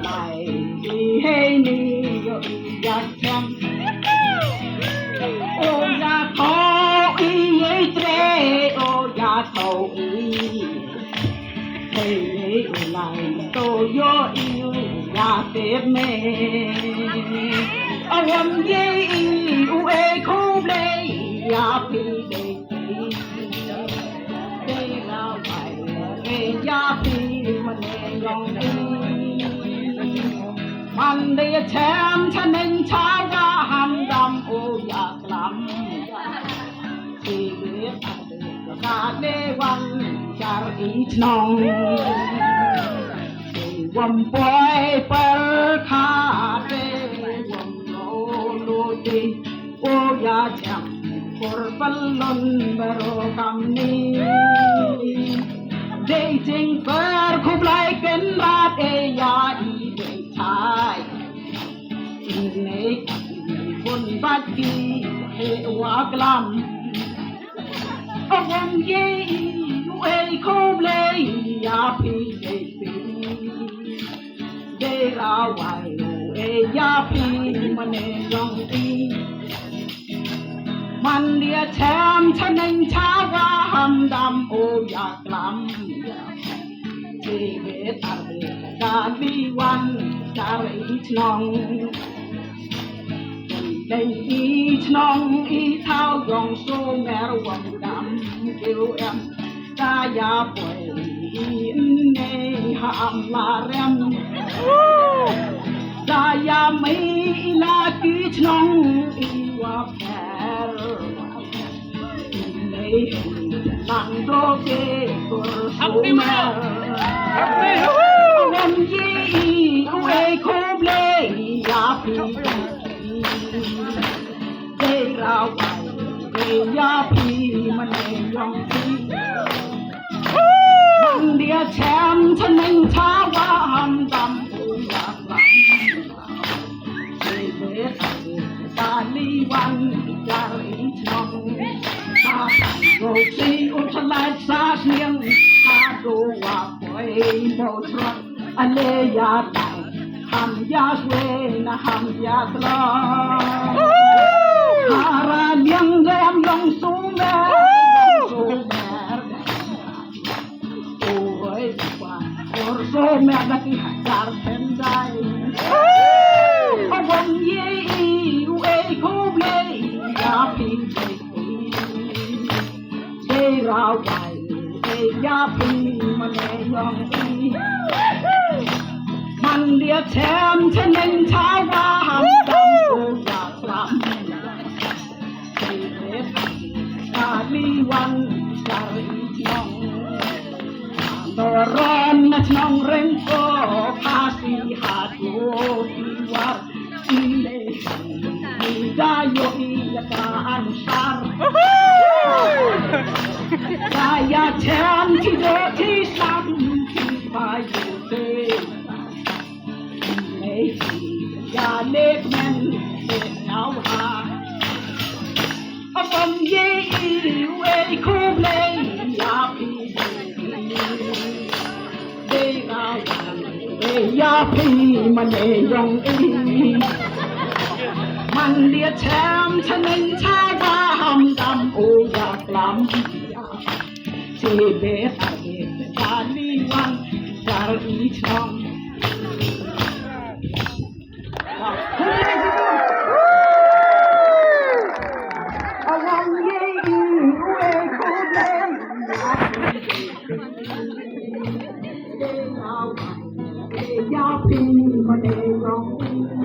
lại hay ni ya chăm ô ya khó y tre ô ya thầu y thầy lại tôi yo yêu ya tết mê ông ye u e khu lê ya phi đề đây là phải ya phi mà nè lòngมันได้แชมป์ชนะชาวาหันดำโออยากลำชีวิตกาเดวันจารีชนองวันปล่อยเปิดขาเดวันโลโลดีโออยากแชมป์ฝนล้นบรกำนี้ได้จริงเปิดคุบไลเป็นราดเอยาอีชายอินเนกบนบัดกีเฮวากลัมอวันเย่เอโคบเลยยาพีเดปีเดราวายเอยาพีมันเอยองตีมันเดียแชมป์ชนะชาวาหัมดำโอยากลัมชีวิตกาลีวันจารีชนองในอีชนองอีเท้ายองโซแมรวังดำเกลแอมกายาป่วยในหามลาเรมกายาไม่ลากีชนองอีวาแพรในลังโดเกกุโซแมรวันยี่เอโคบเลยยาพีเดราวายเอยาพีมันเอยองพีมันเดียแชมป์ชนะชาวาหัมดำโอยากลำชีวิตกาลีวันจารีชนองตาโรตีอุทลายซาเนียงตาดูว่าป่วยโมทรอันเลยาตายหำยาสเวนะหำยาตลอฮาราเลียงแรมยองสูงแม่โอ้ยว่าโอโซแม่ดักหักการเพ็นได้วันยี่เอคูเบลยาพินเเดราวายเอยาพินมันเอยองตีมันเดียแชมป์ชนะชาวาหัมดำโออยากลำชีวิตกาลีวันจารีชนองนรอนนะชนองเร่งโกภาษีหาดโยดีวัดอีเลมีได้โยอียาอันสารกายาแชมป์ที่เดที่ซ้ำที่ไปอยู่เตยาเล็กแม่นเป็นเอาหาวันยี่เอคูเบลยาพีเดราวายาพีมันเอยองอีมันเดียแชมป์ชนะชาวาหัมดำโออยากลำชีวิตกาลีวันจารีชนองยาพีมันเอยอง